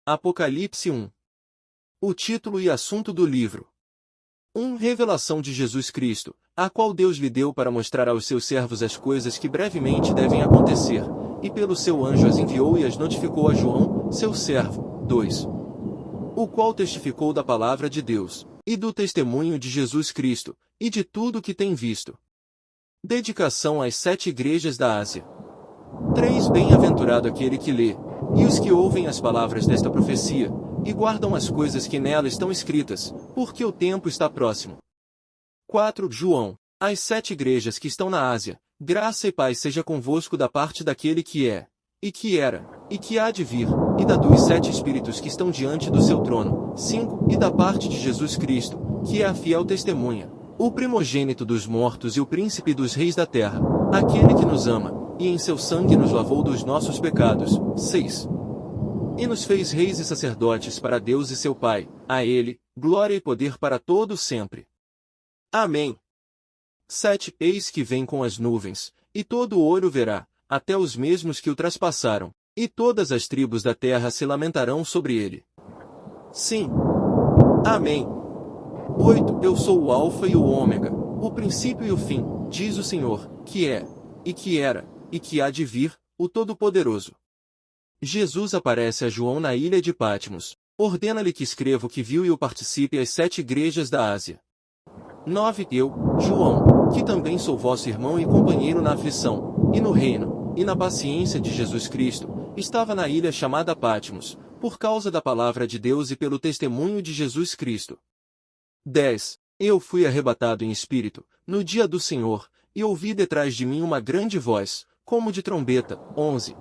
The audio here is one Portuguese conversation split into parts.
Apocalipse 1. O título e assunto do livro. 1. Revelação de Jesus Cristo, a qual Deus lhe deu para mostrar aos seus servos as coisas que brevemente devem acontecer, e pelo seu anjo as enviou e as notificou a João, seu servo. 2. O qual testificou da palavra de Deus, e do testemunho de Jesus Cristo, e de tudo o que tem visto. Dedicação às 7 igrejas da Ásia. 3. Bem-aventurado aquele que lê, e os que ouvem as palavras desta profecia, e guardam as coisas que nela estão escritas, porque o tempo está próximo. 4. João, as 7 igrejas que estão na Ásia, graça e paz seja convosco da parte daquele que é, e que era, e que há de vir, e da dos 7 espíritos que estão diante do seu trono. 5. E da parte de Jesus Cristo, que é a fiel testemunha, o primogênito dos mortos e o príncipe dos reis da terra, aquele que nos ama, e em seu sangue nos lavou dos nossos pecados. 6. E nos fez reis e sacerdotes para Deus e seu Pai, a Ele, glória e poder para todos sempre. Amém. 7. Eis que vem com as nuvens, e todo o olho verá, até os mesmos que o traspassaram, e todas as tribos da terra se lamentarão sobre ele. Sim. Amém. 8. Eu sou o Alfa e o Ômega, o princípio e o fim, diz o Senhor, que é, e que era, e que há de vir, o Todo-Poderoso. Jesus aparece a João na ilha de Patmos, ordena-lhe que escreva o que viu e o participe às 7 igrejas da Ásia. 9. Eu, João, que também sou vosso irmão e companheiro na aflição, e no reino, e na paciência de Jesus Cristo, estava na ilha chamada Patmos, por causa da palavra de Deus e pelo testemunho de Jesus Cristo. 10. Eu fui arrebatado em espírito, no dia do Senhor, e ouvi detrás de mim uma grande voz, como de trombeta. 11.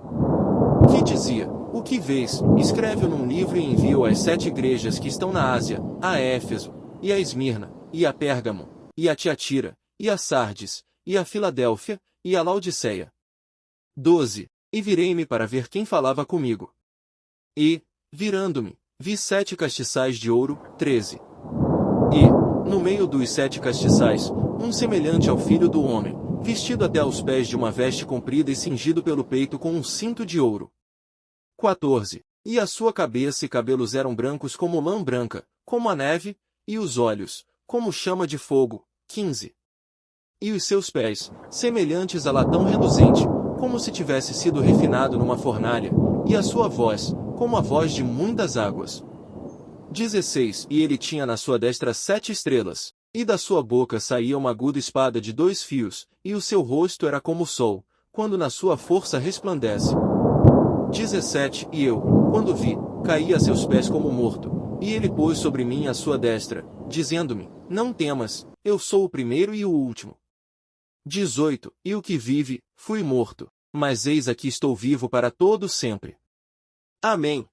Que dizia, o que vês, escreve-o num livro e envia-o às 7 igrejas que estão na Ásia, a Éfeso, e a Esmirna, e a Pérgamo, e a Tiatira, e a Sardes, e a Filadélfia, e a Laodiceia. 12. E virei-me para ver quem falava comigo. E, virando-me, vi 7 castiçais de ouro. 13. E, no meio dos 7 castiçais, um semelhante ao Filho do Homem, vestido até aos pés de uma veste comprida e cingido pelo peito com um cinto de ouro. 14. E a sua cabeça e cabelos eram brancos como lã branca, como a neve, e os olhos, como chama de fogo. 15. E os seus pés, semelhantes a latão reluzente, como se tivesse sido refinado numa fornalha, e a sua voz, como a voz de muitas águas. 16. E ele tinha na sua destra 7 estrelas, e da sua boca saía uma aguda espada de 2 fios, e o seu rosto era como o sol, quando na sua força resplandece. 17. E eu, quando vi, caí a seus pés como morto, e ele pôs sobre mim a sua destra, dizendo-me, não temas, eu sou o primeiro e o último. 18. E o que vive, fui morto, mas eis aqui estou vivo para todo sempre. Amém.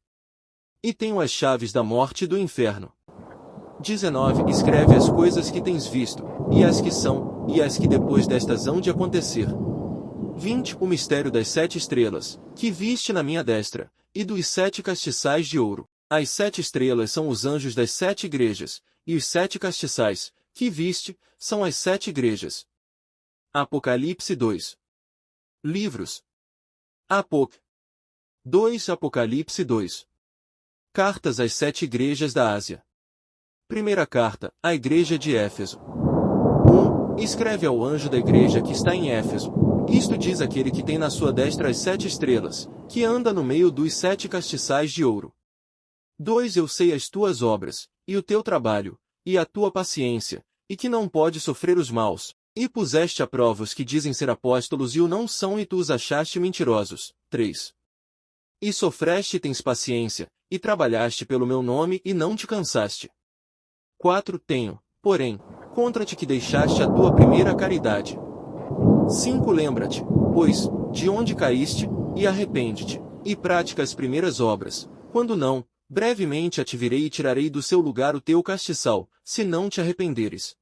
E tenho as chaves da morte e do inferno. 19. Escreve as coisas que tens visto, e as que são, e as que depois destas hão de acontecer. 20. O mistério das 7 estrelas, que viste na minha destra, e dos 7 castiçais de ouro. As 7 estrelas são os anjos das 7 igrejas, e os 7 castiçais, que viste, são as 7 igrejas. Apocalipse 2. Livros. 2. Apocalipse 2. Cartas às 7 igrejas da Ásia. Primeira carta, à igreja de Éfeso. 1. Escreve ao anjo da igreja que está em Éfeso. Isto diz aquele que tem na sua destra as 7 estrelas, que anda no meio dos 7 castiçais de ouro. 2. Eu sei as tuas obras, e o teu trabalho, e a tua paciência, e que não pode sofrer os maus, e puseste à prova os que dizem ser apóstolos e o não são e tu os achaste mentirosos. 3. E sofreste e tens paciência, e trabalhaste pelo meu nome e não te cansaste. 4. Tenho, porém, contra-te que deixaste a tua primeira caridade. 5. Lembra-te, pois, de onde caíste, e arrepende-te, e pratica as primeiras obras, quando não, brevemente a te virei e tirarei do seu lugar o teu castiçal, se não te arrependeres.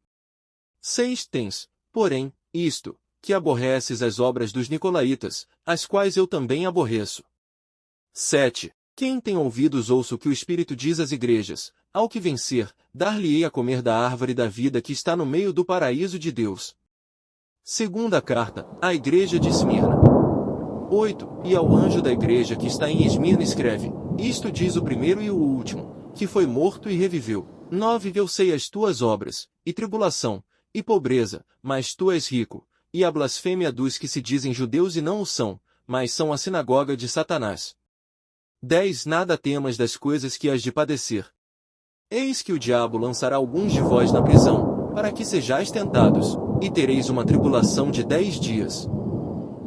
6. Tens, porém, isto, que aborreces as obras dos nicolaítas, as quais eu também aborreço. 7. Quem tem ouvidos ouça o que o Espírito diz às igrejas, ao que vencer, dar-lhe-ei a comer da árvore da vida que está no meio do paraíso de Deus. Segunda carta, à igreja de Esmirna. 8. E ao anjo da igreja que está em Esmirna escreve, Isto diz o primeiro e o último, que foi morto e reviveu. 9 Eu sei as tuas obras, e tribulação, e pobreza, mas tu és rico, e a blasfêmia dos que se dizem judeus e não o são, mas são a sinagoga de Satanás. 10 Nada temas das coisas que hás de padecer. Eis que o diabo lançará alguns de vós na prisão, para que sejais tentados, e tereis uma tribulação de 10 dias.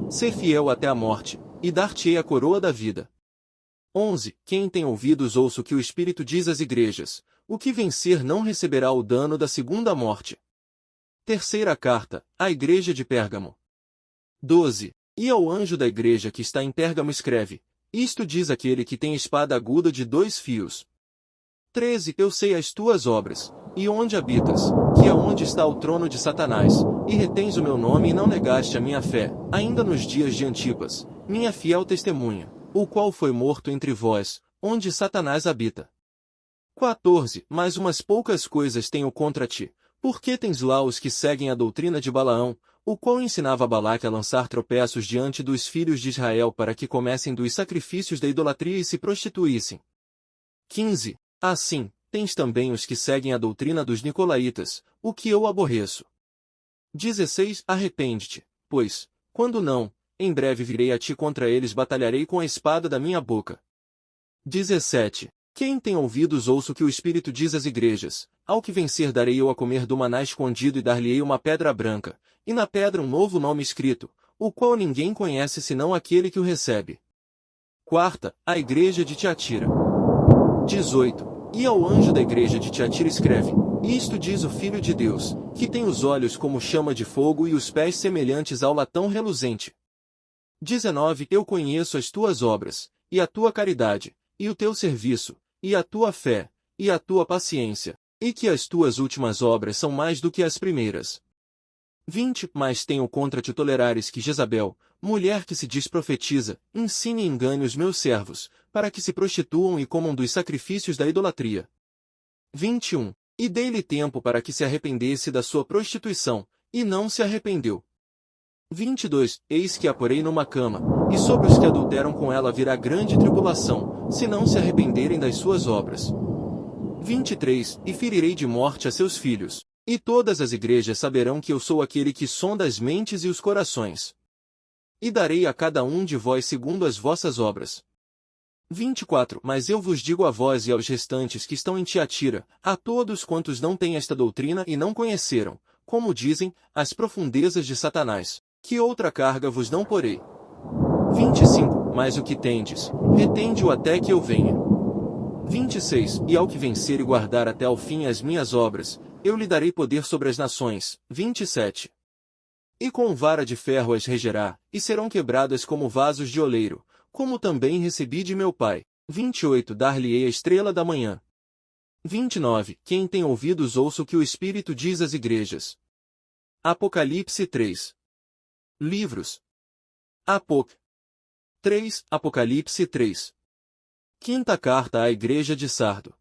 Sê fiel até a morte, e dar-te-ei a coroa da vida. 11 Quem tem ouvidos ouça o que o Espírito diz às igrejas, o que vencer não receberá o dano da segunda morte. Terceira carta, à igreja de Pérgamo. 12 E ao anjo da igreja que está em Pérgamo escreve, isto diz aquele que tem espada aguda de 2 fios. 13 Eu sei as tuas obras, e onde habitas, que é onde está o trono de Satanás, e retens o meu nome e não negaste a minha fé, ainda nos dias de Antipas, minha fiel testemunha, o qual foi morto entre vós, onde Satanás habita. 14 Mas umas poucas coisas tenho contra ti, porque tens lá os que seguem a doutrina de Balaão, o qual ensinava a Balaque a lançar tropeços diante dos filhos de Israel para que comessem dos sacrifícios da idolatria e se prostituíssem. 15 Assim, tens também os que seguem a doutrina dos nicolaítas, o que eu aborreço. 16 Arrepende-te, pois, quando não, em breve virei a ti contra eles batalharei com a espada da minha boca. 17 Quem tem ouvidos ouça o que o Espírito diz às igrejas, ao que vencer darei eu a comer do maná escondido e dar-lhe-ei uma pedra branca, e na pedra um novo nome escrito, o qual ninguém conhece senão aquele que o recebe. Quarta, a igreja de Tiatira. 18 E ao anjo da igreja de Tiatira escreve, isto diz o Filho de Deus, que tem os olhos como chama de fogo e os pés semelhantes ao latão reluzente. 19 Eu conheço as tuas obras, e a tua caridade, e o teu serviço, e a tua fé, e a tua paciência, e que as tuas últimas obras são mais do que as primeiras. 20 Mas tenho contra te tolerares que Jezabel, mulher que se diz profetiza, ensine e engane os meus servos, para que se prostituam e comam dos sacrifícios da idolatria. 21 E dei-lhe tempo para que se arrependesse da sua prostituição, e não se arrependeu. 22 Eis que a porei numa cama, e sobre os que adulteram com ela virá grande tribulação, se não se arrependerem das suas obras. 23 E ferirei de morte a seus filhos, e todas as igrejas saberão que eu sou aquele que sonda as mentes e os corações. E darei a cada um de vós segundo as vossas obras. 24 Mas eu vos digo a vós e aos restantes que estão em Tiatira, a todos quantos não têm esta doutrina e não conheceram, como dizem, as profundezas de Satanás, que outra carga vos não porei. 25 Mas o que tendes, retende-o até que eu venha. 26 E ao que vencer e guardar até ao fim as minhas obras, eu lhe darei poder sobre as nações. 27 E com vara de ferro as regerá, e serão quebradas como vasos de oleiro, como também recebi de meu Pai. 28 Dar-lhe-ei a estrela da manhã. 29 Quem tem ouvidos ouça o que o Espírito diz às igrejas. Apocalipse 3 Livros. Apoc. 3 Apocalipse 3 Quinta carta à igreja de Sardo.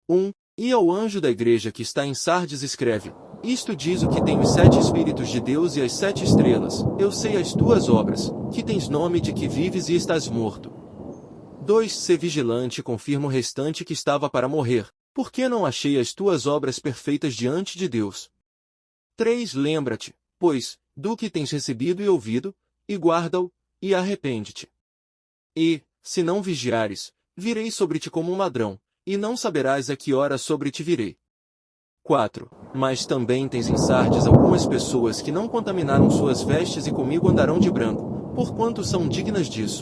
1 E ao anjo da igreja que está em Sardes escreve, isto diz o que tem os 7 Espíritos de Deus e as 7 estrelas, eu sei as tuas obras, que tens nome de que vives e estás morto. 2 Sê vigilante e confirma o restante que estava para morrer, porque não achei as tuas obras perfeitas diante de Deus. 3 Lembra-te, pois, do que tens recebido e ouvido, e guarda-o, e arrepende-te. E, se não vigiares, virei sobre ti como um ladrão, e não saberás a que hora sobre ti virei. 4 Mas também tens em Sardes algumas pessoas que não contaminaram suas vestes e comigo andarão de branco, porquanto são dignas disso.